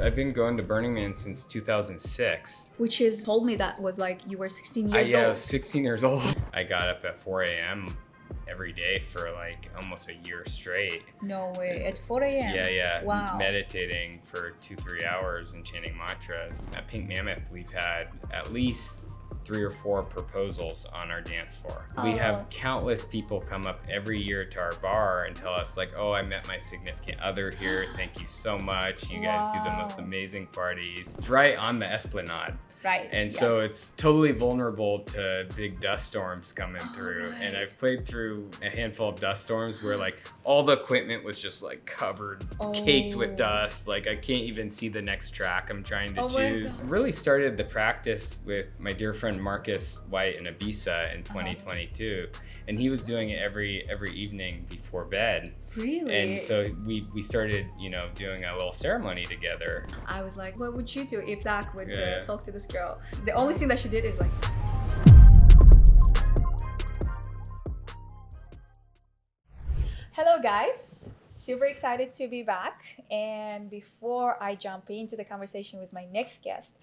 I've been going to Burning Man since 2006. Which is told me that was like you were 16 years I old. was 16 years old. I got up at 4 a.m. every day for like almost a year straight. No way. At 4 a.m. Yeah. Wow. Meditating for 2-3 hours and chanting mantras. At Pink Mammoth, we've had at least 3 or 4 proposals on our dance floor. We have countless people come up every year to our bar and tell us like, oh, I met my significant other here. Thank you so much. You guys do the most amazing parties. It's right on the Esplanade. Right. And so it's totally vulnerable to big dust storms coming through. Right. And I've played through a handful of dust storms where like all the equipment was just like covered, caked with dust. Like I can't even see the next track I'm trying to choose. Really started the practice with my dear friend Marcus White in Ibiza in 2022. And he was doing it every evening before bed. Really? And so we started, doing a little ceremony together. I was like, what would you do if Zach would talk to this girl? The only thing that she did is like... Hello guys, super excited to be back. And before I jump into the conversation with my next guest,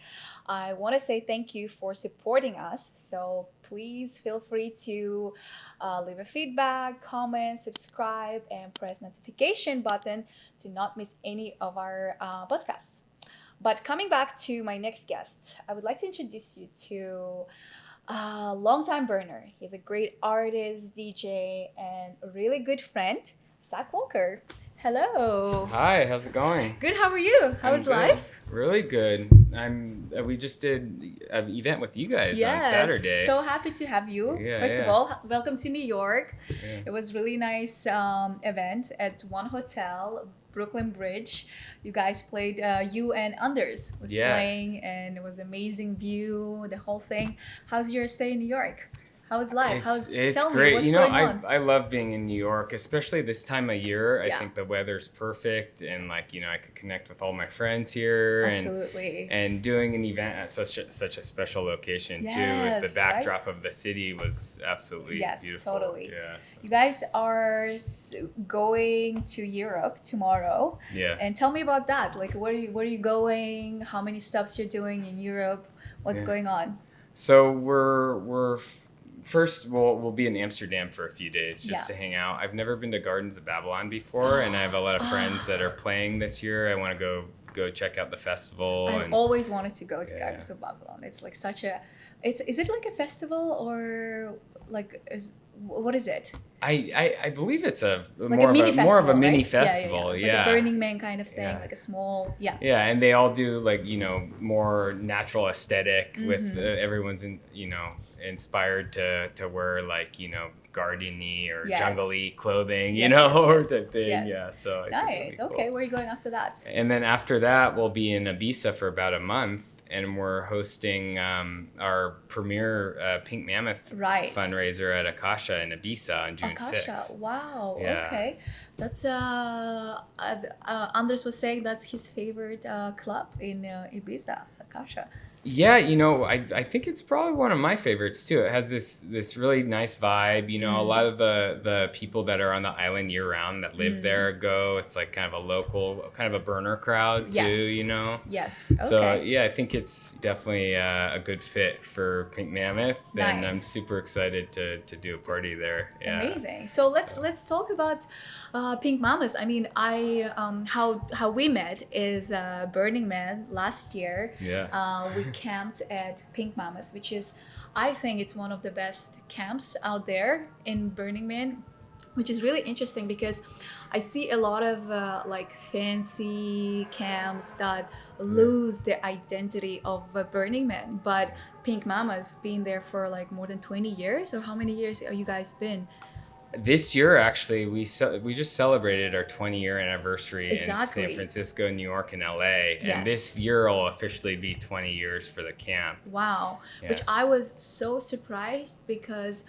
I want to say thank you for supporting us. So please feel free to leave a feedback, comment, subscribe, and press notification button to not miss any of our podcasts. But coming back to my next guest, I would like to introduce you to a longtime burner. He's a great artist, DJ, and a really good friend, Zach Walker. Hello. Hi, how's it going? Good, how are you? How was life? Really good. We just did an event with you guys on Saturday. So happy to have you. First of all, welcome to New York. Yeah. It was really nice event at one hotel, Brooklyn Bridge. You guys played, you and Anders was playing, and it was amazing view, the whole thing. How's your stay in New York? How's life? It's tell great. me, what's going on? I love being in New York, especially this time of year. I think the weather's perfect, and I could connect with all my friends here. Absolutely. And doing an event at such a special location too, with the backdrop of the city was absolutely beautiful. Yes, totally. Yeah. So. You guys are going to Europe tomorrow. Yeah. And tell me about that. Like, where are you going? How many stops you're doing in Europe? What's going on? So we're First, we'll be in Amsterdam for a few days just to hang out. I've never been to Gardens of Babylon before, and I have a lot of friends that are playing this year. I want to go check out the festival. I've always wanted to go to Gardens of Babylon. It's like such a... Is it like a festival or like... What is it? I believe it's more of a mini festival. It's like a Burning Man kind of thing, like a small Yeah, and they all do more natural aesthetic with everyone's inspired to wear garden-y or jungle-y clothing, or that thing. Yes. Yeah, so nice. Really cool. Where are you going after that? And then after that, we'll be in Ibiza for about a month, and we're hosting our premier Pink Mammoth fundraiser at Akasha in Ibiza on June 6th. Wow. Yeah. Okay. That's Anders was saying that's his favorite club in Ibiza, Akasha. Yeah, I think it's probably one of my favorites too. It has this really nice vibe. A lot of the people that are on the island year round that live there go. It's like kind of a local, kind of a burner crowd too. Yes. Okay. So I think it's definitely a good fit for Pink Mammoth, and I'm super excited to do a party there. Yeah. Amazing. So let's talk about Pink Mammoth. I mean, how we met is Burning Man last year. Yeah. We camped at Pink Mammoth, which is, I think it's one of the best camps out there in Burning Man, which is really interesting because I see a lot of fancy camps that lose the identity of Burning Man, but Pink Mammoth's been there for more than 20 years, or how many years are you guys been? This year, actually, we just celebrated our 20-year anniversary in San Francisco, New York, and LA. And this year will officially be 20 years for the camp. Wow. Yeah. Which I was so surprised because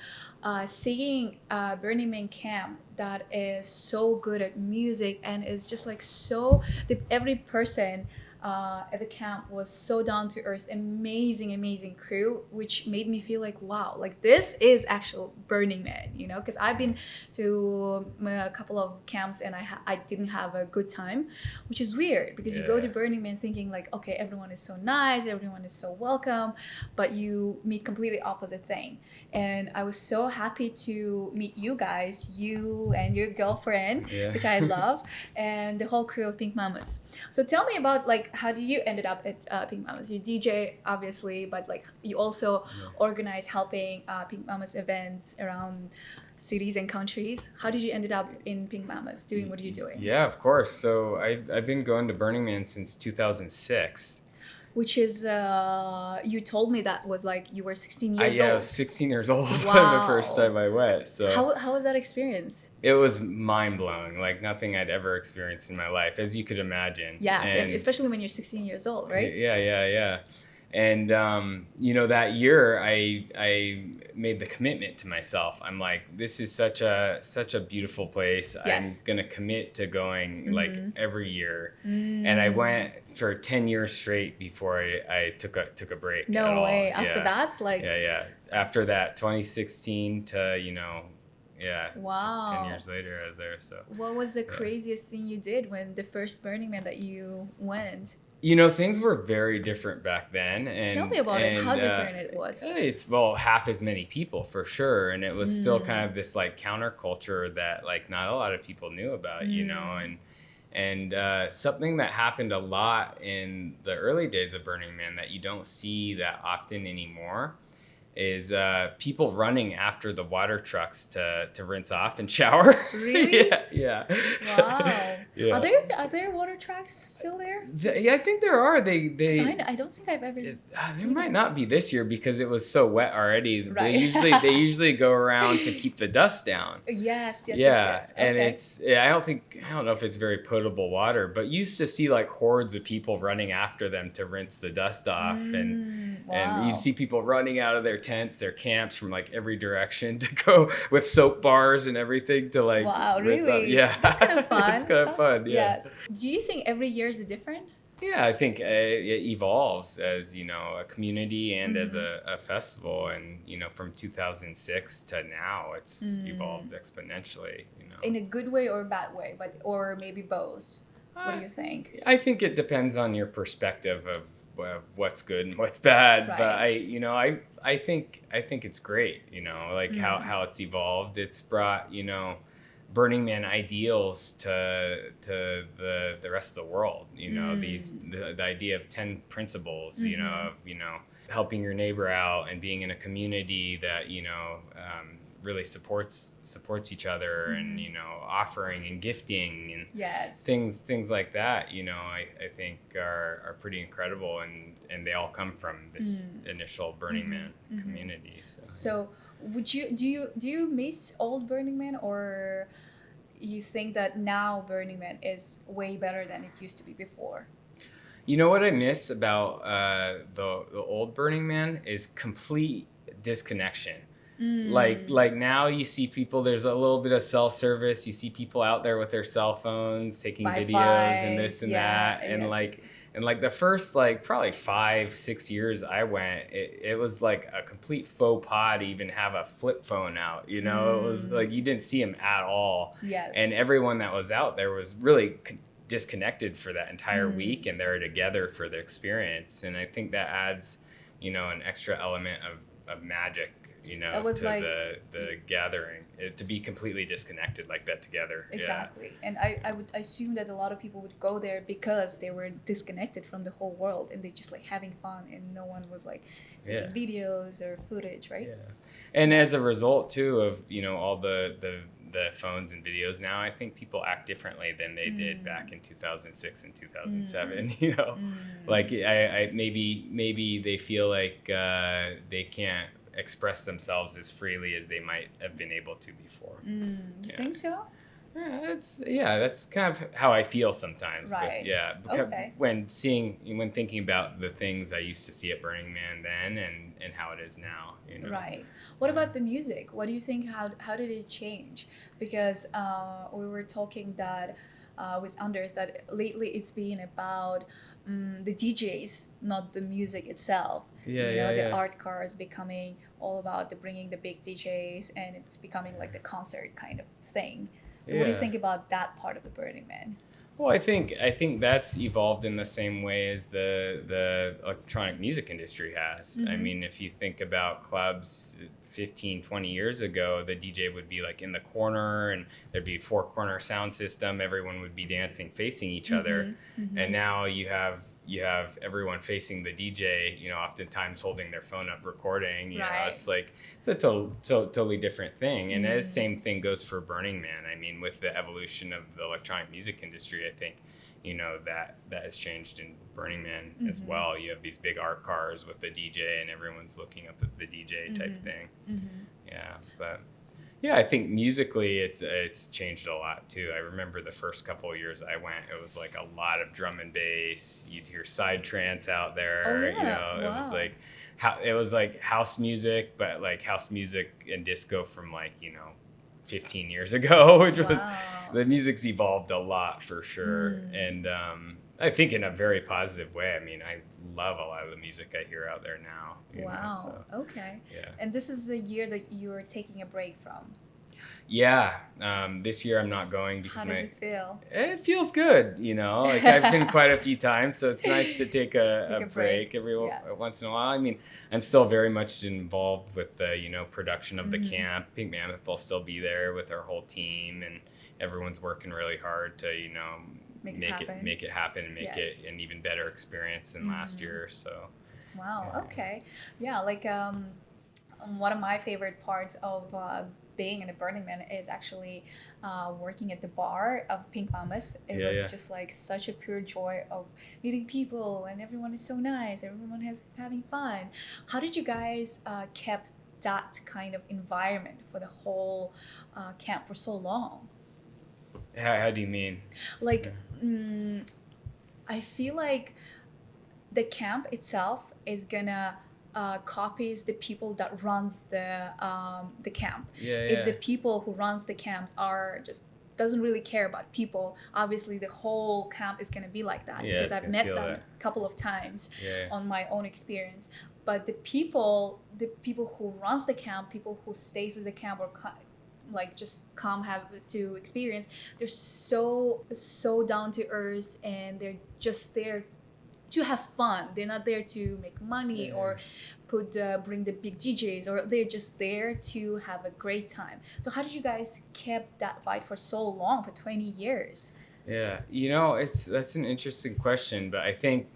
seeing Burning Man camp that is so good at music and is just every person at the camp was so down to earth, amazing crew, which made me feel like, wow, like this is actual Burning Man, you know, because I've been to a couple of camps and I didn't have a good time, which is weird because you go to Burning Man thinking like, okay, everyone is so nice, everyone is so welcome, but you meet completely opposite thing. And I was so happy to meet you guys, you and your girlfriend, which I love, and the whole crew of Pink Mammoths. So tell me about like how did you ended up at Pink Mammoths? You DJ obviously, but like you also organize helping Pink Mammoths events around cities and countries. How did you ended up in Pink Mammoths doing what are you doing? Yeah, of course. So I've been going to Burning Man since 2006. Which is, you told me that was like you were 16 years old. Yeah, I was 16 years old Wow. the first time I went. So how was that experience? it was mind-blowing, like nothing I'd ever experienced in my life, as you could imagine. Yes, and especially when you're 16 years old, right? Yeah. And you know, that year I made the commitment to myself. I'm like, this is such a beautiful place. Yes. I'm gonna commit to going like every year. And I went for 10 years straight before I took a break. No way. After that, like yeah. After that, 2016 to wow. 10 years later I was there. So what was the craziest thing you did when the first Burning Man that you went? You know, things were very different back then. And tell me about it, how different it was. It's, half as many people for sure. And it was still kind of this like counterculture that like not a lot of people knew about, you know, and something that happened a lot in the early days of Burning Man that you don't see that often anymore is people running after the water trucks to rinse off and shower. Really? Yeah. Wow. Yeah. Are there water trucks still there? Yeah, I think there are. They I don't think I've ever seen there might not be this year because it was so wet already. Right. They usually go around to keep the dust down. Yes. And okay. it's I don't know if it's very potable water, but you used to see like hordes of people running after them to rinse the dust off, and you'd see people running out of their tents, their camps from like every direction to go with soap bars and everything to like rinse really? off. Yeah, that's kind of fun. It's kind of fun. Yeah. Yes. Do you think every year is different? Yeah, I think it evolves as, you know, a community and as a festival. And, you know, from 2006 to now, it's evolved exponentially, you know. In a good way or a bad way, or maybe both. What do you think? I think it depends on your perspective of what's good and what's bad. Right. But I think it's great, you know, like how it's evolved. It's brought, you know, Burning Man ideals to the rest of the world, you know, the idea of 10 principles, you know, of, you know, helping your neighbor out and being in a community that, you know, really supports each other, and, you know, offering and gifting and things like that, you know, I think are pretty incredible, and they all come from this initial Burning Man community. So would you do you miss old Burning Man, or you think that now Burning Man is way better than it used to be before? You know what I miss about the old Burning Man is complete disconnection. Like now you see people, there's a little bit of self-service. You see people out there with their cell phones taking videos and this and that. And like the first like probably 5-6 years I went, it was like a complete faux pas to even have a flip phone out, you know. It was like you didn't see them at all. Yes. And everyone that was out there was really disconnected for that entire week, and they were together for the experience. And I think that adds, you know, an extra element of magic, you know, to like, the gathering, to be completely disconnected like that together. Exactly. And I would assume that a lot of people would go there because they were disconnected from the whole world, and they just like having fun, and no one was like taking videos or footage, right? Yeah. And as a result too of, you know, all the phones and videos now, I think people act differently than they did back in 2006 and 2007. You know, like I maybe they feel like they can't express themselves as freely as they might have been able to before. You think so? Yeah, that's kind of how I feel sometimes. Right. Because when thinking about the things I used to see at Burning Man then and how it is now, you know. Right. What about the music? What do you think? How did it change? Because we were talking that with Anders that lately it's been about the DJs, not the music itself. The art cars becoming all about the bringing the big DJs, and it's becoming like the concert kind of thing. So what do you think about that part of the Burning Man? Well, I think that's evolved in the same way as the electronic music industry has. I mean, if you think about clubs 15, 20 years ago, the DJ would be like in the corner and there'd be a four-corner sound system. Everyone would be dancing facing each other. And now you have everyone facing the DJ, oftentimes holding their phone up recording. You know, it's like, it's a totally different thing. And the same thing goes for Burning Man. I mean, with the evolution of the electronic music industry, I think, that has changed in Burning Man as well. You have these big art cars with the DJ and everyone's looking up at the DJ type thing. Yeah, but yeah, I think musically it's changed a lot too. I remember the first couple of years I went, it was like a lot of drum and bass. You'd hear side trance out there. It was like house music, but like house music and disco from 15 years ago, which was, the music's evolved a lot for sure. And I think in a very positive way. I mean, I love a lot of the music I hear out there now. Okay. Yeah. And this is the year that you're taking a break from. Yeah. This year I'm not going because how does it feel? It feels good, Like I've been quite a few times, so it's nice to take a break every once in a while. I mean, I'm still very much involved with the production of the camp. Pink Mammoth will still be there with our whole team, and everyone's working really hard to make it happen and make it an even better experience than last year. So. Wow. Yeah. Okay. Yeah. Like one of my favorite parts of being in a Burning Man is actually working at the bar of Pink Mammoth. It was just like such a pure joy of meeting people, and everyone is so nice. Everyone is having fun. How did you guys kept that kind of environment for the whole camp for so long? How do you mean? Like, I feel like the camp itself is gonna copies the people that runs the camp. If the people who runs the camp are just doesn't really care about people, obviously the whole camp is gonna be like that, because I've met them a couple of times on my own experience. But the people who runs the camp, people who stays with the camp or just come have to experience, they're so down to earth, and they're just there to have fun. They're not there to make money or bring the big DJs, or they're just there to have a great time. So how did you guys keep that vibe for so long, for 20 years? Yeah, that's an interesting question, but I think,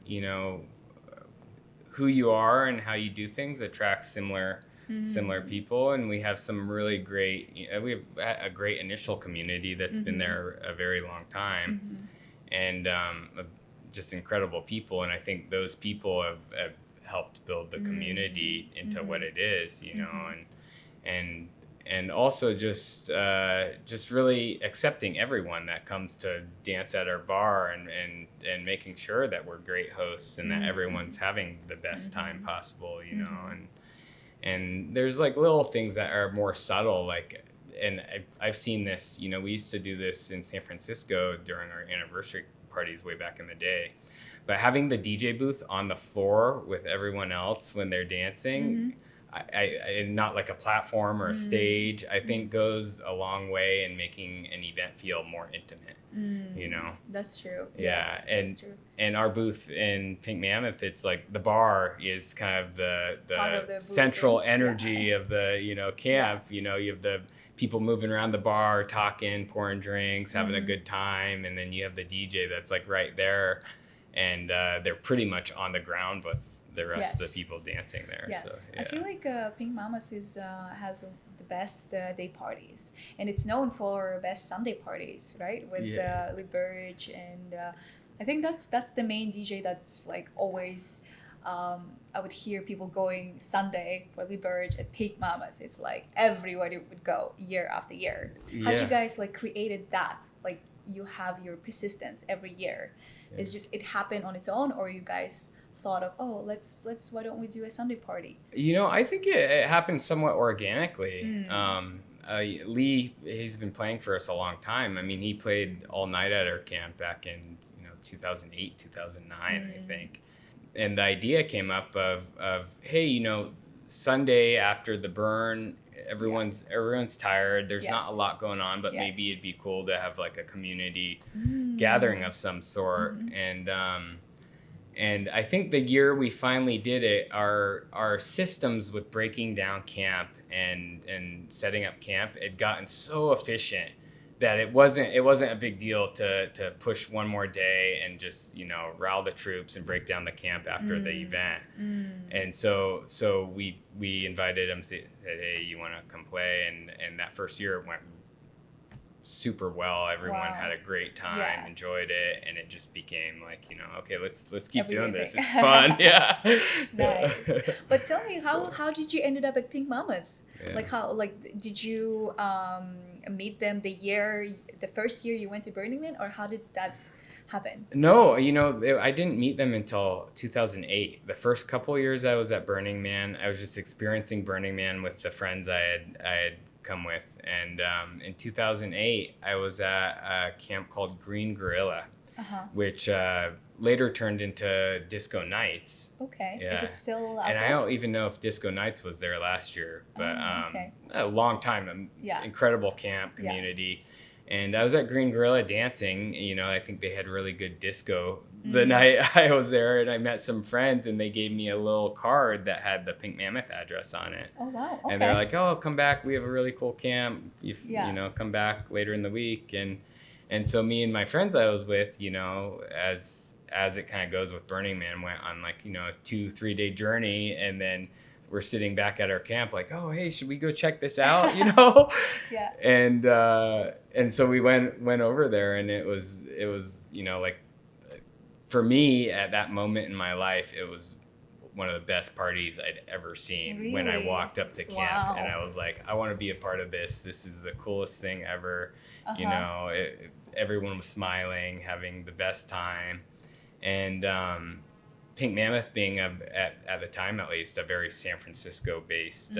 who you are and how you do things attracts similar people, and we have some really great, we have a great initial community that's been there a very long time, and just incredible people, and I think those people have helped build the community into what it is, and also just really accepting everyone that comes to dance at our bar, and making sure that we're great hosts and that everyone's having the best time possible, and there's like little things that are more subtle, and I've seen this, we used to do this in San Francisco during our anniversary parties way back in the day, but having the DJ booth on the floor with everyone else when they're dancing, I not like a platform or a stage, I think goes a long way in making an event feel more intimate. That's true. Yeah. Yes, that's true. And our booth in Pink Mammoth, it's like the bar is kind of the central energy of the camp. You have the people moving around the bar, talking, pouring drinks, having a good time, and then you have the DJ that's like right there, and they're pretty much on the ground with the rest of the people dancing there. Yes. So, I feel like Pink Mammoth has the best day parties, and it's known for best Sunday parties, right? With Lee Burge, and I think that's the main DJ that's like always. I would hear people going Sunday for Lee Burge at Pink Mammoth. It's like everybody would go year after year. How did you guys created that? Like, you have your persistence every year. It's just it happened on its own, or you guys thought of, let's why don't we do a Sunday party? I think it happened somewhat organically. Lee, he's been playing for us a long time. I mean, he played all night at our camp back in 2008, 2009, I think. And the idea came up of hey, you know, Sunday after the burn, everyone's tired. There's not a lot going on, but maybe it'd be cool to have like a community gathering of some sort. And I think the year we finally did it, our systems with breaking down camp and setting up camp had gotten so efficient that it wasn't a big deal to push one more day and just, you know, rile the troops and break down the camp after the event. And so we invited them, said, hey, you want to come play? And that first year it went super well. Everyone had a great time, enjoyed it, and it just became like, you know, okay, let's keep doing this. It's fun. Nice. But tell me, how did you ended up at Pink Mammoth? Like did you meet them the first year you went to Burning Man, or how did that happen? No, you know, I didn't meet them until 2008. The first couple years I was at Burning Man, I was just experiencing Burning Man with the friends I had come with. And in 2008, I was at a camp called Green Gorilla, which later turned into Disco Nights. Okay. Yeah. Is it still out and there? I don't even know if Disco Nights was there last year, but a long time, incredible camp community. And I was at Green Gorilla dancing. You know, I think they had really good disco the night I was there, and I met some friends, and they gave me a little card that had the Pink Mammoth address on it. Oh, wow. Okay. And they're like, oh, come back. We have a really cool camp. You know, come back later in the week. And so me and my friends I was with, you know, as it kind of goes with Burning Man, went on like, you know, a 2-3 day journey, and then we're sitting back at our camp like, oh, hey, should we go check this out? You know? And so we went over there, and it was, you know, like, for me at that moment in my life, it was one of the best parties I'd ever seen when I walked up to camp. And I was like, I want to be a part of this. This is the coolest thing ever. You know, everyone was smiling, having the best time. And Pink Mammoth being at the time, at least, a very San Francisco based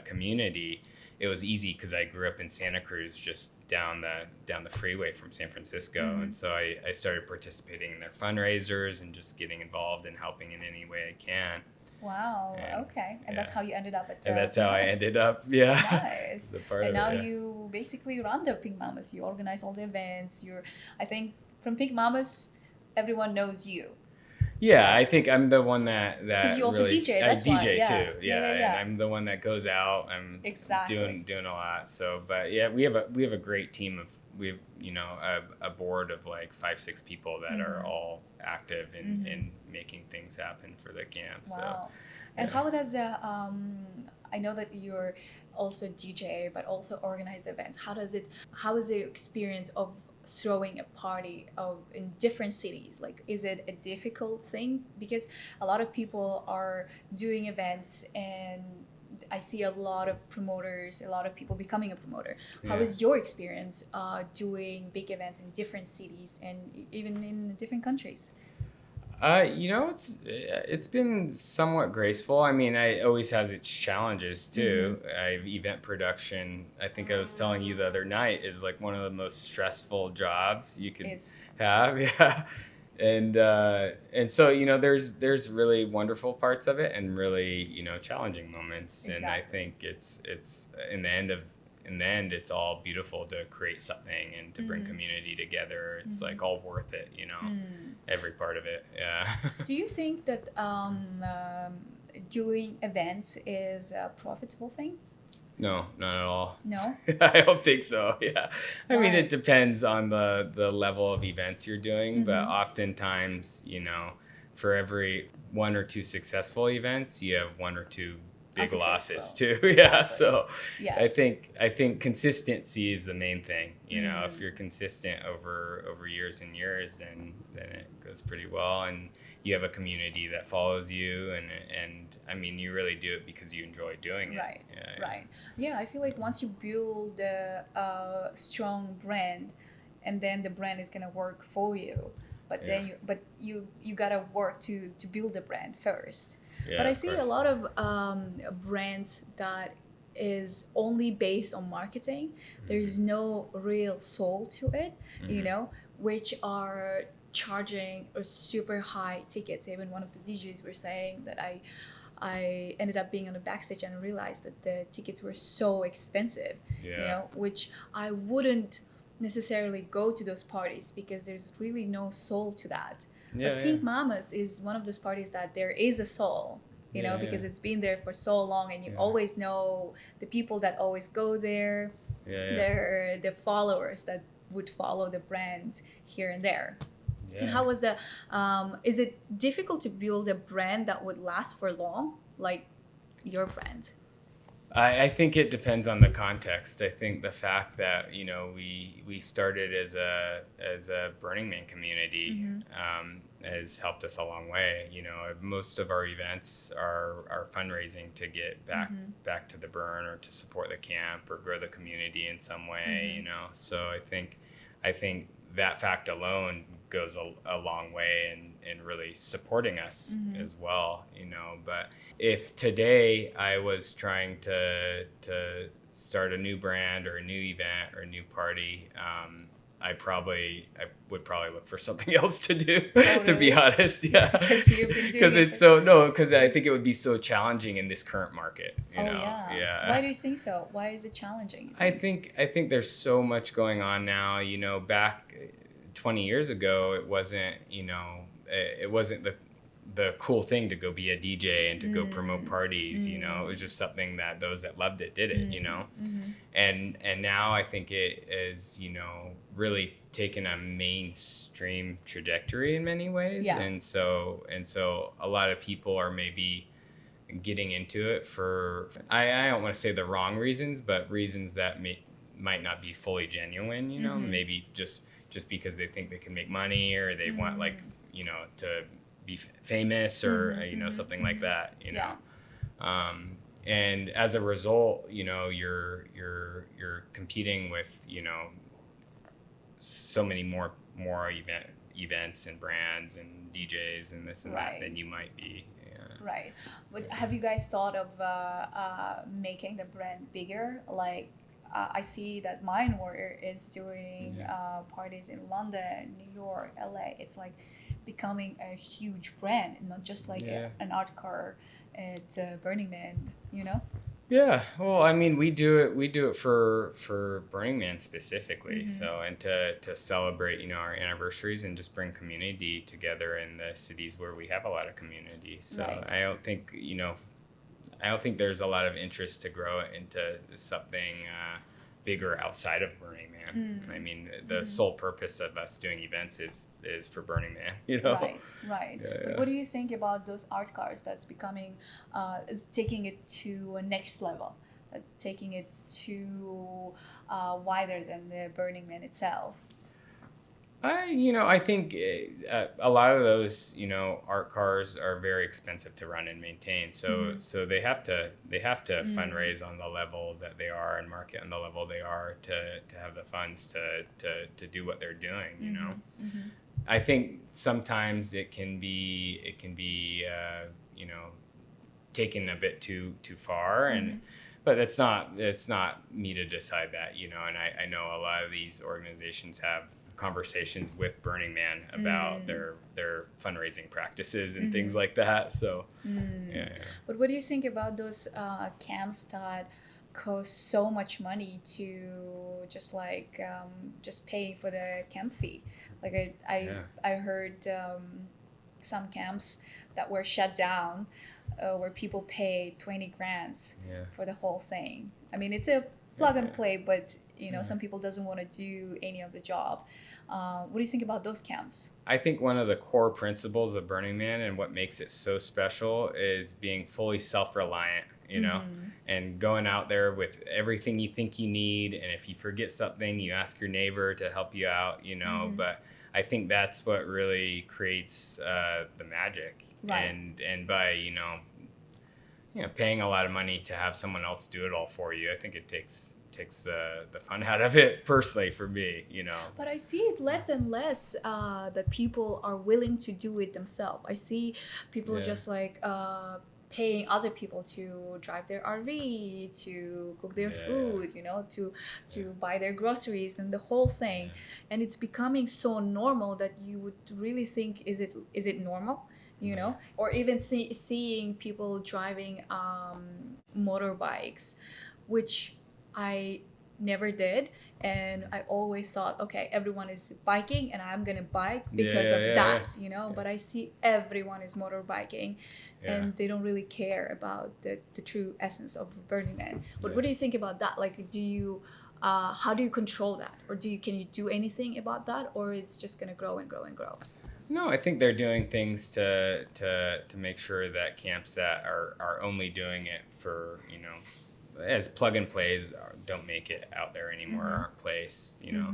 community, it was easy because I grew up in Santa Cruz, just down the freeway from San Francisco. And so I started participating in their fundraisers and just getting involved and helping in any way I can. Wow. Okay. And that's how you ended up at and that's how I ended up. Nice. And now you basically run the Pink Mammoth. You organize all the events. I think from Pink Mammoth, everyone knows you. Yeah, I think I'm the one that because you also really, DJ. That's I DJ why. too. And I'm the one that goes out. I'm doing a lot. So, but yeah, we have a great team of you know, a board of like 5-6 people that are all active in making things happen for the camp. Wow. So, and how does I know that you're also DJ, but also organize events. How is the experience of throwing a party in different cities? Like, is it a difficult thing? Because a lot of people are doing events, and I see a lot of promoters, a lot of people becoming a promoter. How is your experience doing big events in different cities and even in different countries? You know, it's been somewhat graceful. I mean, it always has its challenges too. Event production, I think I was telling you the other night, is like one of the most stressful jobs you can have. Yeah. And so, you know, there's really wonderful parts of it and really, you know, challenging moments. And I think it's in the end, it's all beautiful to create something and to bring community together. It's like all worth it, you know, every part of it. Yeah. Do you think that doing events is a profitable thing? No, not at all. No? I don't think so. Yeah. I mean, it depends on the level of events you're doing, but oftentimes, you know, for every 1 or 2 successful events, you have 1 or 2 big losses too. Yeah. So I think consistency is the main thing. You know, if you're consistent over years and years, then it goes pretty well, and you have a community that follows you, and I mean, you really do it because you enjoy doing it. Right. Right. Yeah, I feel like once you build a strong brand, and then the brand is gonna work for you, but then you gotta work to build the brand first. Yeah, but I see a lot of brands that is only based on marketing. There's no real soul to it, you know, which are charging a super high tickets. Even one of the DJs were saying that I ended up being on the backstage and realized that the tickets were so expensive, which I wouldn't necessarily go to those parties because there's really no soul to that. But Pink Mammoth is one of those parties that there is a soul, because it's been there for so long, and you always know the people that always go there. They're the followers that would follow the brand here and there. And how was is it difficult to build a brand that would last for long, like your brand? I think it depends on the context. I think the fact that we started as a Burning Man community has helped us a long way. Most of our events are fundraising to get back to the burn, or to support the camp, or grow the community in some way. So I think that fact alone goes a long way in really supporting us as well, but if today I was trying to start a new brand or a new event or a new party, I would probably look for something else to do. To be honest, because I think it would be so challenging in this current market. Why do you think so? Why is it challenging? I think there's so much going on now. Back 20 years ago, it wasn't the cool thing to go be a DJ and to go promote parties. It was just something that those that loved it did it. And now I think it is really taken a mainstream trajectory in many ways. And so a lot of people are maybe getting into it for, I don't want to say the wrong reasons, but reasons that might not be fully genuine. Maybe just because they think they can make money, or they want to be famous, or something like that. And as a result, you're competing with so many more events and brands and DJs and this and that than you might be. Right. But have you guys thought of making the brand bigger? Like, I see that Mind Warrior is doing parties in London, New York, LA. It's like becoming a huge brand, and not just like an art car at Burning Man, Yeah, well, I mean, we do it for Burning Man specifically. So, and to celebrate, our anniversaries, and just bring community together in the cities where we have a lot of community. So I don't think there's a lot of interest to grow it into something bigger outside of Burning Man. I mean, the sole purpose of us doing events is for Burning Man, Right. But what do you think about those art cars that's becoming, taking it to a next level, taking it to wider than the Burning Man itself? I think a lot of those, art cars are very expensive to run and maintain. So they have to fundraise on the level that they are, and market on the level they are, to have the funds to do what they're doing. I think sometimes it can be taken a bit too far, and but it's not me to decide that. And I know a lot of these organizations have conversations with Burning Man about their fundraising practices and things like that. So, But what do you think about those camps that cost so much money to just paying for the camp fee? Like I heard some camps that were shut down where people pay 20 grand for the whole thing. I mean, it's a plug and play, but some people doesn't want to do any of the job. What do you think about those camps? I think one of the core principles of Burning Man, and what makes it so special, is being fully self-reliant, and going out there with everything you think you need. And if you forget something, you ask your neighbor to help you out, but I think that's what really creates the magic. And by, paying a lot of money to have someone else do it all for you, I think it takes the fun out of it, personally, for me. But I see it less and less that people are willing to do it themselves. I see people just like paying other people to drive their RV, to cook their food, you know, to buy their groceries and the whole thing. And it's becoming so normal that you would really think, is it normal? You know, or even seeing people driving motorbikes, which I never did. And I always thought, okay, everyone is biking and I'm gonna bike because of that, you know. But I see everyone is motorbiking, and they don't really care about the true essence of Burning Man. But what do you think about that? Like, do you how do you control that, or can you do anything about that, or it's just gonna grow and grow and grow? No, I think they're doing things to make sure that camps that are only doing it for, you know, as plug and plays don't make it out there anymore, aren't placed, you know,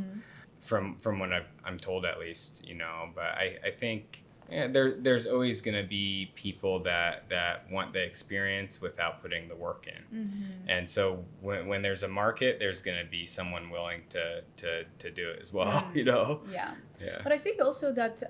from what I'm told at least, you know. But I think there's always going to be people that want the experience without putting the work in. And so when there's a market, there's going to be someone willing to do it as well, you know? Yeah. But I think also that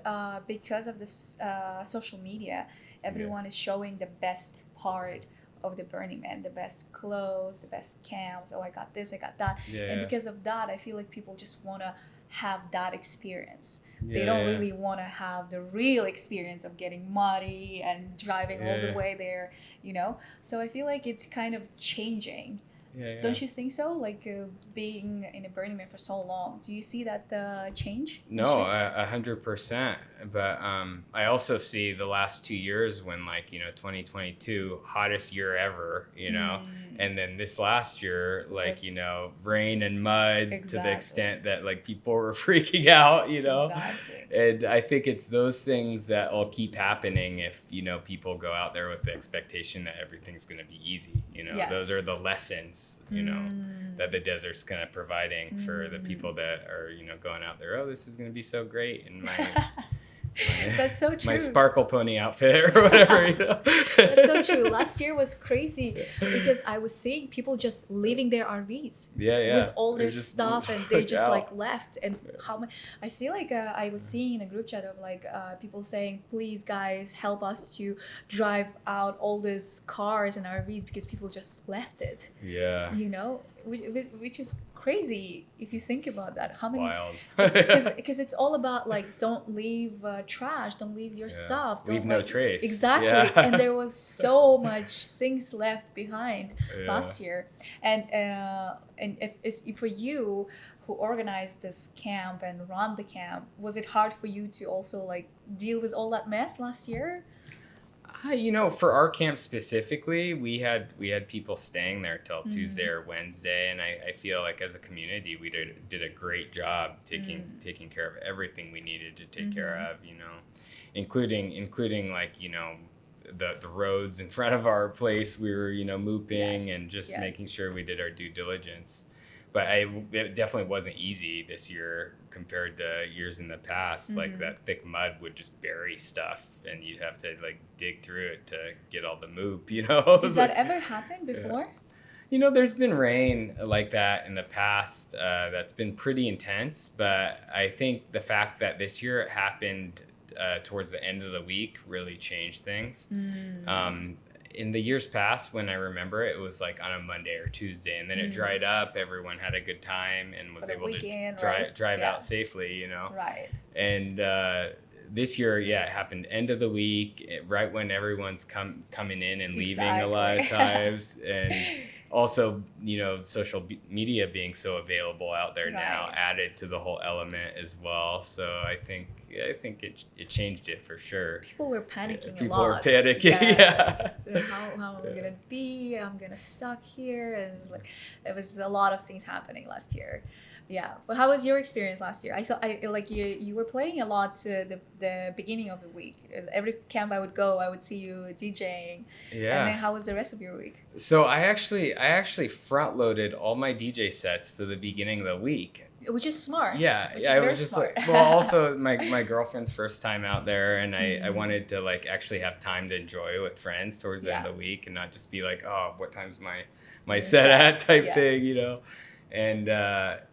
because of this social media, everyone is showing the best part of the Burning Man, the best clothes, the best camps. Oh, I got this, I got that. And because of that, I feel like people just want to have that experience. They don't really want to have the real experience of getting muddy and driving all the way there, you know? So I feel like it's kind of changing. Don't you think so? Like being in a Burning Man for so long, do you see that change? No, 100%. But I also see the last 2 years when, like, you know, 2022, hottest year ever, you know, and then this last year, like, you know, rain and mud to the extent that, like, people were freaking out, you know. And I think it's those things that will keep happening if, you know, people go out there with the expectation that everything's going to be easy, you know. Those are the lessons, you know, that the desert's kind of providing for the people that are, you know, going out there. Oh, this is going to be so great. And that's so true. My sparkle pony outfit or whatever, you know. That's so true. Last year was crazy because I was seeing people just leaving their RVs with all their stuff, and they just like left. And I feel like I was seeing in a group chat of like people saying, please guys, help us to drive out all these cars and RVs because people just left it. You know, which is crazy if you think about that. How many? Wild. Because it's all about like, don't leave trash, don't leave your stuff, leave no trace. Exactly. And there was so much things left behind last year. And if for you who organized this camp and run the camp, was it hard for you to also like deal with all that mess last year? You know, for our camp specifically, we had people staying there till Tuesday or Wednesday, and I feel like as a community we did a great job taking care of everything we needed to take care of, you know, including like, you know, the roads in front of our place we were, you know, mooping and just making sure we did our due diligence. But it definitely wasn't easy this year compared to years in the past. Like that thick mud would just bury stuff, and you'd have to like dig through it to get all the moop, you know? Did that ever happen before? You know, there's been rain like that in the past that's been pretty intense, but I think the fact that this year it happened towards the end of the week really changed things. In the years past, when I remember it was like on a Monday or Tuesday, and then it dried up, everyone had a good time and was able to drive out safely, you know? And this year, it happened end of the week, right when everyone's coming in and leaving a lot of times. And also, you know, social media being so available out there now added to the whole element as well. So I think it changed it for sure. People were panicking a lot. People were panicking, How am I gonna be? I'm gonna stuck here, and it was a lot of things happening last year. Yeah, but how was your experience last year? I thought you were playing a lot the beginning of the week. Every camp I would go, I would see you DJing. Yeah. And then how was the rest of your week? So I actually front loaded all my DJ sets to the beginning of the week. Which is smart. Yeah, I was just smart. Like, well, also my girlfriend's first time out there, and I wanted to like actually have time to enjoy with friends towards the end of the week, and not just be like, oh, what time's my set at type thing, you know. and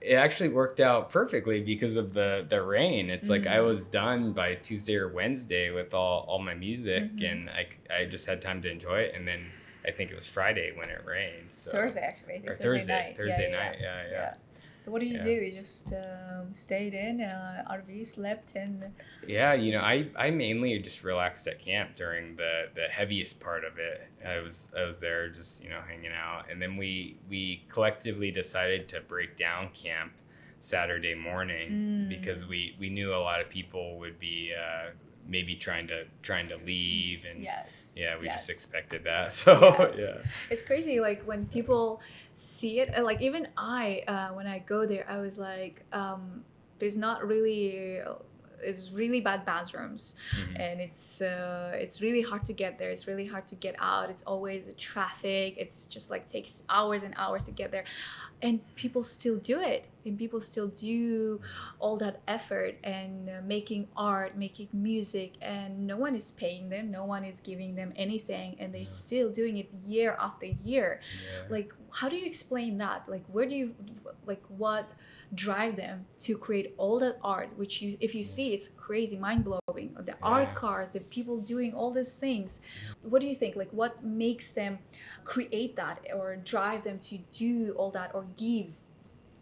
it actually worked out perfectly because of the rain. It's like I was done by Tuesday or Wednesday with all my music, and I just had time to enjoy it. And then I think it was Friday when it rained. So. Thursday, actually. I think Or it's Thursday night. Thursday night. Yeah. So what did you do? You just stayed in RV, slept, and yeah, I mainly just relaxed at camp during the heaviest part of it. I was there just hanging out, and then we collectively decided to break down camp Saturday morning because we knew a lot of people would be maybe trying to leave, and we just expected that. So it's crazy, like when people see it, like even when I go there, I was like, there's not really it's really bad bathrooms, and it's really hard to get there, it's really hard to get out, it's always traffic, it's just like takes hours and hours to get there, and people still do it, and people still do all that effort and making art, making music, and no one is paying them, no one is giving them anything, and they're still doing it year after year. Like, how do you explain that? Like, what drive them to create all that art, which if you see, it's crazy, mind-blowing, the art cars, the people doing all these things. What do you think, like what makes them create that or drive them to do all that or give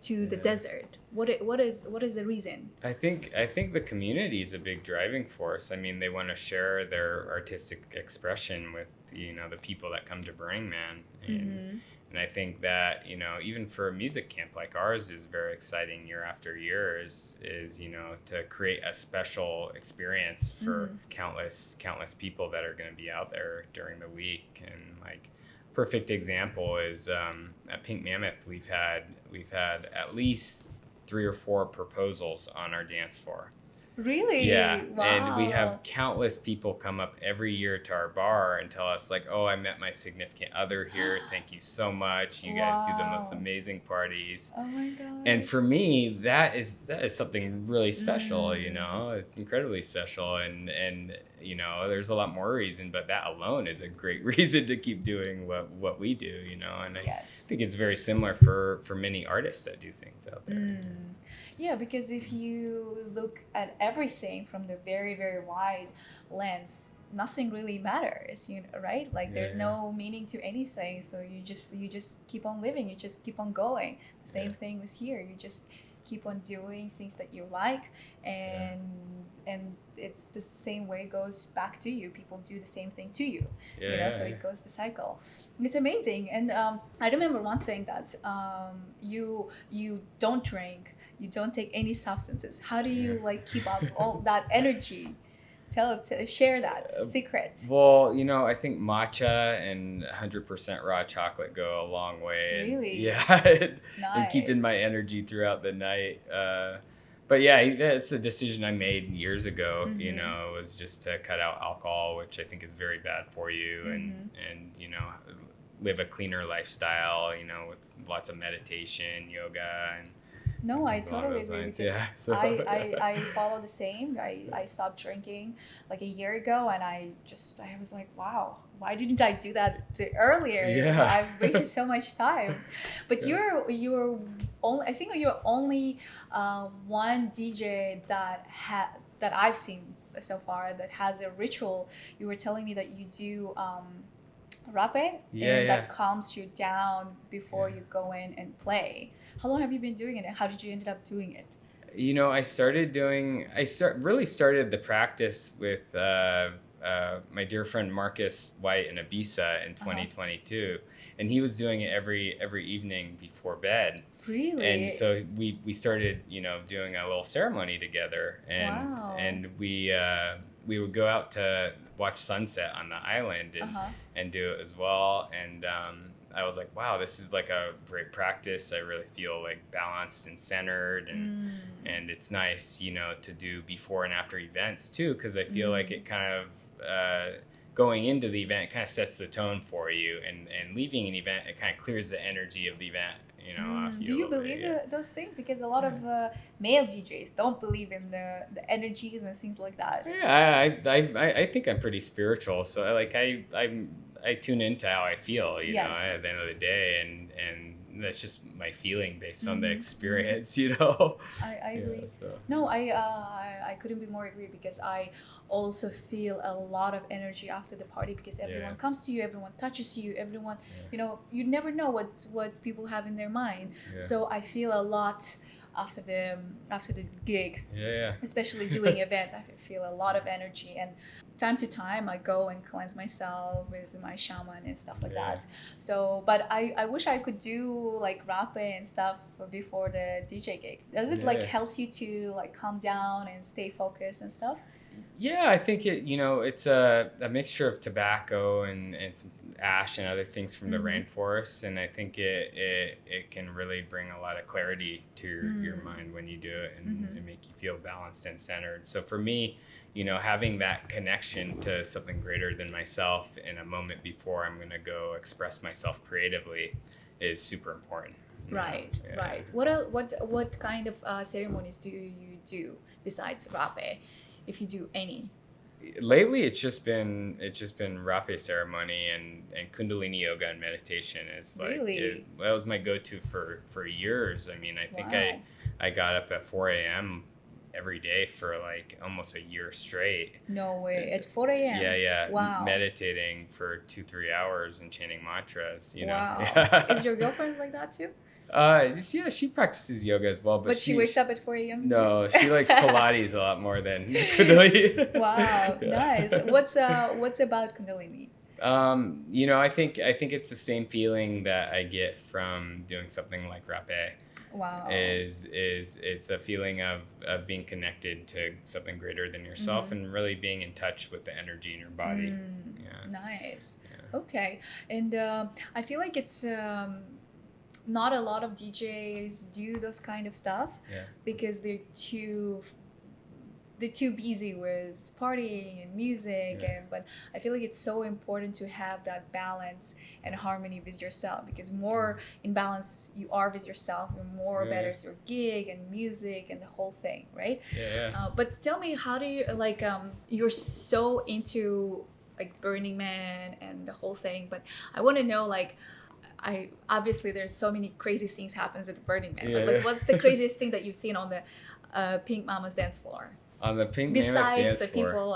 to the desert? What is the reason? I think the community is a big driving force. I mean, they want to share their artistic expression with the people that come to Burning Man, and I think that even for a music camp like ours is very exciting year after year is to create a special experience for countless people that are going to be out there during the week. And like perfect example is at Pink Mammoth we've had at least 3 or 4 proposals on our dance floor. Really? Yeah. Wow. And we have countless people come up every year to our bar and tell us like, oh, I met my significant other here. Thank you so much. You guys do the most amazing parties. Oh my God. And for me, that is something really special, It's incredibly special. And there's a lot more reason, but that alone is a great reason to keep doing what we do, And I think it's very similar for many artists that do things out there. Yeah, because if you look at everything from the very, very wide lens, nothing really matters, right? Like there's no meaning to anything. So you just keep on living, you just keep on going. The same thing was here. You just keep on doing things that you like, and it's the same way it goes back to you. People do the same thing to you, so it goes the cycle. It's amazing. And I remember one thing that you don't drink, you don't take any substances. How do you keep up all that energy? Share that secret. Well, I think matcha and 100% raw chocolate go a long way. Really? Yeah. Nice. And keeping my energy throughout the night. But yeah, it's a decision I made years ago. It was just to cut out alcohol, which I think is very bad for you, and live a cleaner lifestyle. With lots of meditation, yoga, and. No, I totally agree, because I follow the same. I stopped drinking like a year ago, and I was like, wow, why didn't I do that earlier? I've wasted so much time. But you're only, I think you're only one DJ that I've seen so far that has a ritual. You were telling me that you do rapid, and that calms you down before you go in and play. How long have you been doing it, and how did you end up doing it? I started the practice with my dear friend Marcus White in Ibiza in 2022, and he was doing it every evening before bed. Really? And so we started doing a little ceremony together, and we would go out to watch sunset on the island and do it as well. And I was like, wow, this is like a great practice. I really feel like balanced and centered, and it's nice, to do before and after events too, because I feel like it kind of going into the event kind of sets the tone for you, and leaving an event, it kind of clears the energy of the event. Do you believe those things? Because a lot of male DJs don't believe in the energies and things like that. Yeah, I think I'm pretty spiritual, so I tune into how I feel, at the end of the day, and that's just my feeling based on the experience, you know. I agree. Yeah, so. No, I couldn't be more agree because I also feel a lot of energy after the party because everyone comes to you, everyone touches you, everyone, you know, you never know what people have in their mind. So I feel a lot after the gig, especially doing events. I feel a lot of energy, and time to time I go and cleanse myself with my shaman and stuff like that. So but I wish I could do like rape and stuff before the DJ gig. Does it like helps you to like calm down and stay focused and stuff? Yeah, I think it's a mixture of tobacco and some ash and other things from the rainforest, and I think it can really bring a lot of clarity to your mind when you do it, and make you feel balanced and centered. So for me, having that connection to something greater than myself in a moment before I'm going to go express myself creatively is super important. Right. What kind of ceremonies do you do besides rape, if you do any? Lately, it's just been rape ceremony and Kundalini yoga and meditation is like that was my go-to for years. I mean, I think I got up at 4 a.m. every day for like almost a year straight. No way, at 4 a.m. Yeah. Wow. Meditating for 2-3 hours and chanting mantras. Wow. Yeah. Is your girlfriend like that too? She practices yoga as well, but she wakes up at 4 a.m. No, she likes Pilates a lot more than Kundalini. Wow, nice. What's about Kundalini? I think it's the same feeling that I get from doing something like rape. Wow. Is it's a feeling of being connected to something greater than yourself and really being in touch with the energy in your body. Nice. Okay. And I feel like it's not a lot of DJs do those kind of stuff because they're too busy with partying and music, but I feel like it's so important to have that balance and harmony with yourself, because more in balance you are with yourself, the more better is your gig and music and the whole thing, right? But tell me, how do you you're so into like Burning Man and the whole thing, but I want to know obviously there's so many crazy things happens at Burning Man, but what's the craziest thing that you've seen on the Pink Mammoth dance floor? On the Pink Mammoth dance besides the floor. People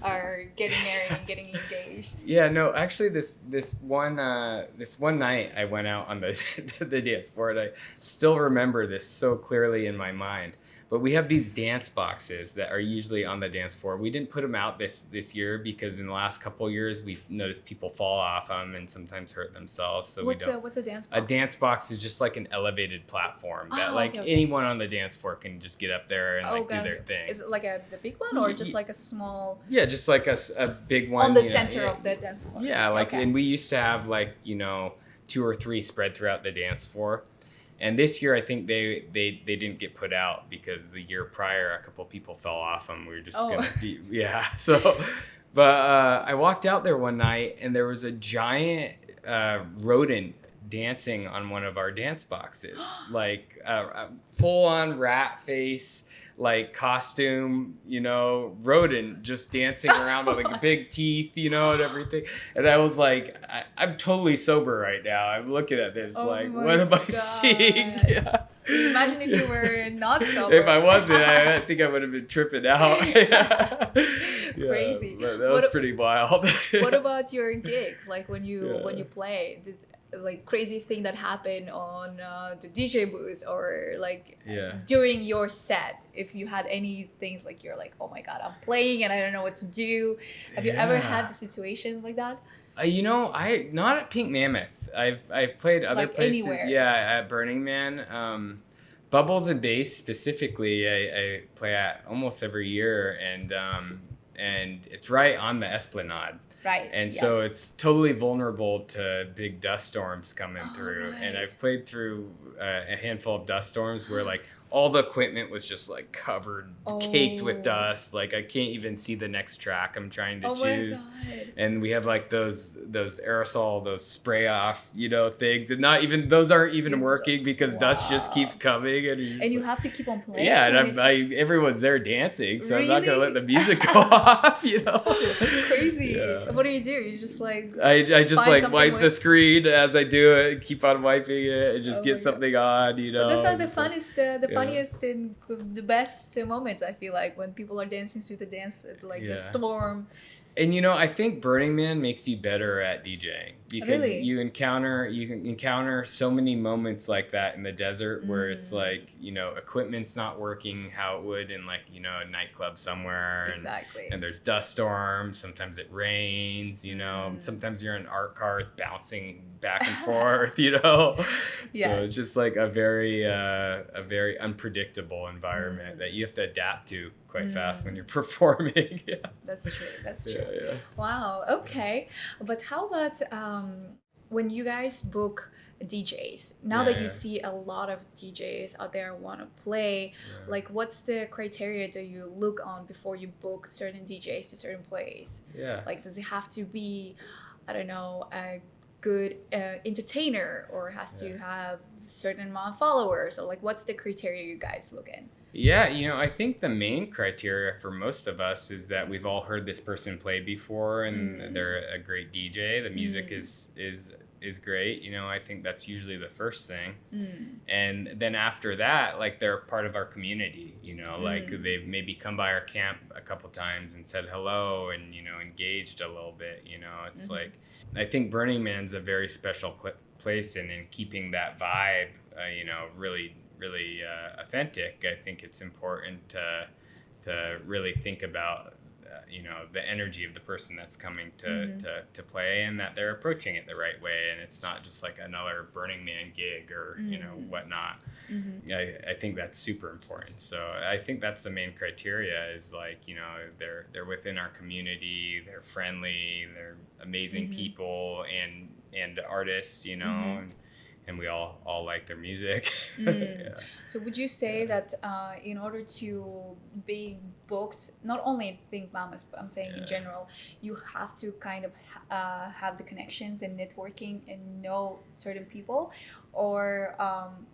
are getting married and getting engaged. Yeah, no, actually this one night I went out on the dance floor, and I still remember this so clearly in my mind. But we have these dance boxes that are usually on the dance floor. We didn't put them out this year because in the last couple of years we've noticed people fall off them and sometimes hurt themselves. So what's a dance box? A dance box is just like an elevated platform that anyone on the dance floor can just get up there and do their thing. Is it like the big one or just like a small? Yeah, just like a big one on the center of the dance floor. Yeah, and we used to have 2 or 3 spread throughout the dance floor. And this year, I think they didn't get put out because the year prior, a couple people fell off them. We were just gonna be So, but I walked out there one night and there was a giant rodent dancing on one of our dance boxes, like a full-on rat face, costume, rodent just dancing around with big teeth, and everything. And I was like, I'm totally sober right now. I'm looking at this what am I seeing? Yeah. Imagine if you were not sober. If I wasn't, I think I would have been tripping out. Crazy. But that was pretty wild. What about your gigs? When you play, craziest thing that happened on the DJ booth or during your set, if you had any things you're oh my god, I'm playing and I don't know what to do. Have you ever had the situation like that? I not at Pink Mammoth. I've played other places. Anywhere. Yeah, at Burning Man. Bubbles and Bass specifically, I play at almost every year, and it's right on the Esplanade. Right. And so it's totally vulnerable to big dust storms coming through. Right. And I've played through a handful of dust storms where all the equipment was just like covered, caked with dust. Like I can't even see the next track I'm trying to choose. My God. And we have like those aerosol, those spray off, things, and not even those aren't even working because dust just keeps coming, and you have to keep on playing. Yeah, and everyone's there dancing, so I'm not gonna let the music go off. Crazy. Yeah. What do? You just like I just like wipe the screen as I do it, keep on wiping it, and just get something on. But those are the funniest and the best moments. I feel like when people are dancing through the dance, like the storm. And I think Burning Man makes you better at DJing because you can encounter so many moments like that in the desert where it's like, equipment's not working how it would in like, a nightclub somewhere. Exactly. And there's dust storms. Sometimes it rains, sometimes you're in an art car, it's bouncing back and forth, So it's just like a very unpredictable environment that you have to adapt to quite fast when you're performing. That's true. Yeah. Wow. Okay. But how about when you guys book DJs? Now that you see a lot of DJs out there want to play, like what's the criteria that you look on before you book certain DJs to certain plays? Yeah. Like, does it have to be, I don't know, a good entertainer, or has to have certain amount of followers, or like what's the criteria you guys look in? Yeah, I think the main criteria for most of us is that we've all heard this person play before and they're a great DJ. The music is great. I think that's usually the first thing. And then after that, like they're part of our community, like they've maybe come by our camp a couple times and said hello and, engaged a little bit, it's like, I think Burning Man's a very special place in keeping that vibe, really authentic. I think it's important to really think about the energy of the person that's coming to play, and that they're approaching it the right way, and it's not just like another Burning Man gig or whatnot. I think that's super important. So I think that's the main criteria is like they're within our community, they're friendly, they're amazing people and artists, and we all like their music. So would you say that in order to be booked, not only in Pink Mammoth, but I'm saying in general, you have to kind of have the connections and networking and know certain people, or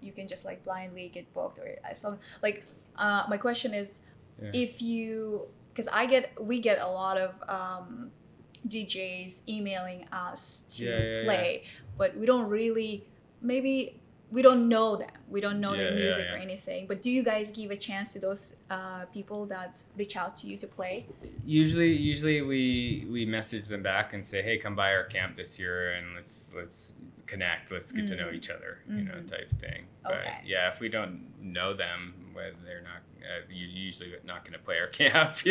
you can just like blindly get booked, or as long like my question is, if you, because we get a lot of DJs emailing us to play, but we don't really. Maybe we don't know them. We don't know their music or anything. But do you guys give a chance to those people that reach out to you to play? Usually we message them back and say, hey, come by our camp this year and let's connect. Let's get to know each other, type thing. But if we don't know them, they're not. You're usually not going to play our camp. So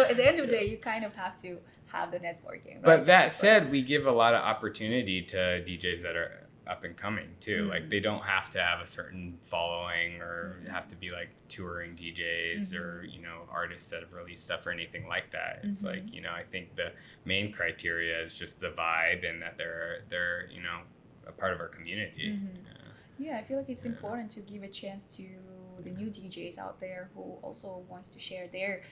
at the end of the day, you kind of have to have the networking. Right? But that said, we give a lot of opportunity to DJs that are up and coming too. Like they don't have to have a certain following or have to be like touring DJs or artists that have released stuff or anything like that. It's like I think the main criteria is just the vibe and that they're a part of our community. Yeah, I feel like it's important to give a chance to the new DJs out there who also wants to share their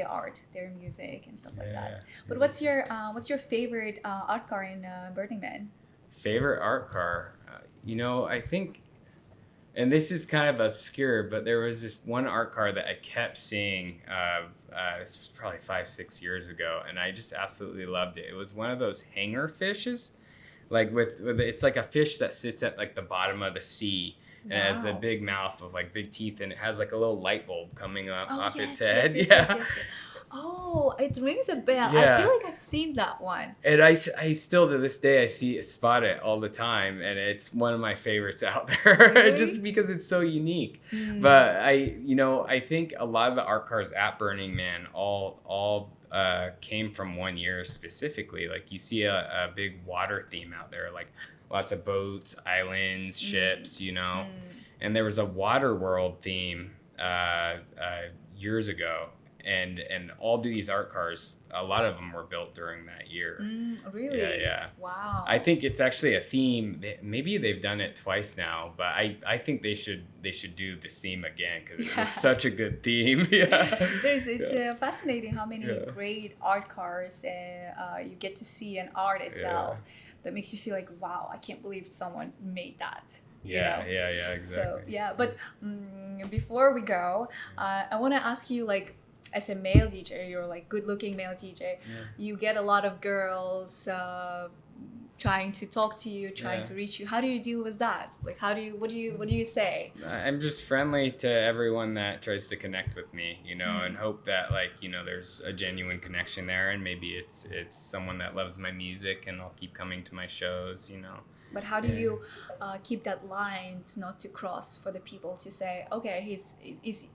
art, their music and stuff like that. But what's your favorite art car in Burning Man? Favorite art car? I think, and this is kind of obscure, but there was this one art car that I kept seeing. This was probably 5-6 years ago, and I just absolutely loved it. It was one of those hanger fishes, like with it's like a fish that sits at like the bottom of the sea. And it has a big mouth with like big teeth, and it has like a little light bulb coming up off its head. Yes. Oh, it rings a bell. I feel like I've seen that one. And I still to this day spot it all the time, and it's one of my favorites out there. Really? Just because it's so unique. But I think a lot of the art cars at Burning Man all came from one year specifically. Like you see a big water theme out there, like lots of boats, islands, ships, and there was a water world theme years ago, and all these art cars, a lot of them were built during that year. Really? Yeah. Wow. I think it's actually a theme. Maybe they've done it twice now, but I think they should do this theme again because it was such a good theme. It's fascinating how many great art cars you get to see in art itself that makes you feel like, wow, I can't believe someone made that. Yeah, exactly. So but before we go, I want to ask you, like, as a male DJ, you're like good-looking male DJ. You get a lot of girls trying to talk to you, trying to reach you. How do you deal with that? Like, what do you say? I'm just friendly to everyone that tries to connect with me, and hope that, like, there's a genuine connection there, and maybe it's someone that loves my music and I'll keep coming to my shows. But how do you keep that line not to cross for the people to say, okay, he's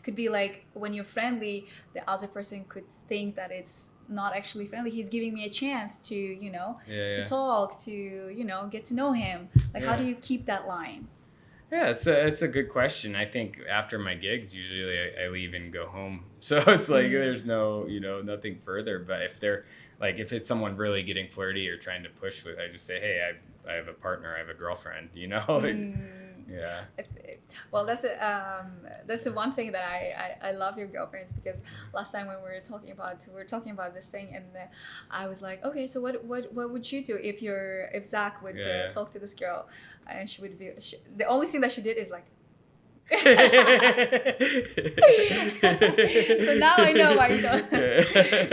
could be like, when you're friendly, the other person could think that it's not actually friendly. He's giving me a chance to, to talk, to, get to know him. Like, how do you keep that line? Yeah, it's a good question. I think after my gigs, usually I leave and go home. So it's like there's no, nothing further. But if it's someone really getting flirty or trying to push with, I just say, hey, I have a partner, I have a girlfriend, Yeah. Well, that's the one thing that I love your girlfriends, because last time when we were talking about this thing, and I was like, okay, so what would you do if Zach would talk to this girl, and she would be the only thing that she did is like. So now I know why you don't.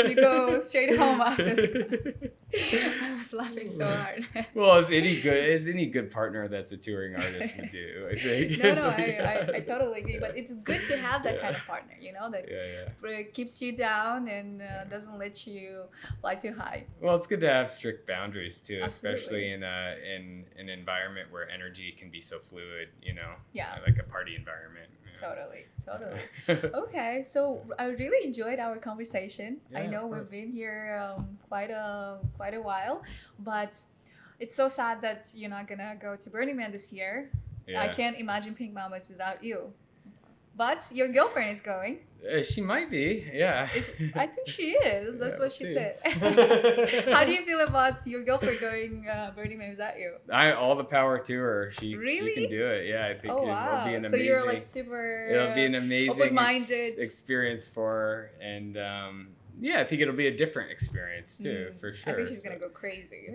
You go straight home after. I was laughing so hard. Well, as any good partner that's a touring artist would do, I think. No, I totally agree. But it's good to have that kind of partner, that keeps you down and doesn't let you fly too high. Well, it's good to have strict boundaries too, Absolutely. especially in an environment where energy can be so fluid, Yeah. like a party environment. Totally. Okay, so I really enjoyed our conversation. I know we've been here quite a while, but it's so sad that you're not gonna go to Burning Man this year. I can't imagine Pink Mammoth without you. But your girlfriend is going. She might be, yeah. I think she is. That's what she said. How do you feel about your girlfriend going Burning Man without you? All the power to her. She can do it. Yeah, I think it'll be an amazing. So you're like super. It'll be an amazing open-minded experience for her, and I think it'll be a different experience too, for sure. I think she's gonna go crazy.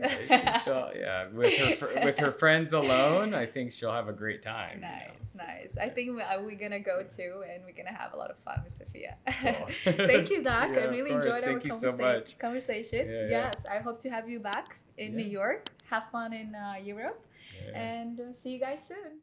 With her friends alone, I think she'll have a great time. Nice. I think we're gonna go too, and we're gonna have a lot of fun with Sophia. Cool. Thank you, Doc. I really enjoyed our conversation. Yes, I hope to have you back in New York. Have fun in Europe, and see you guys soon.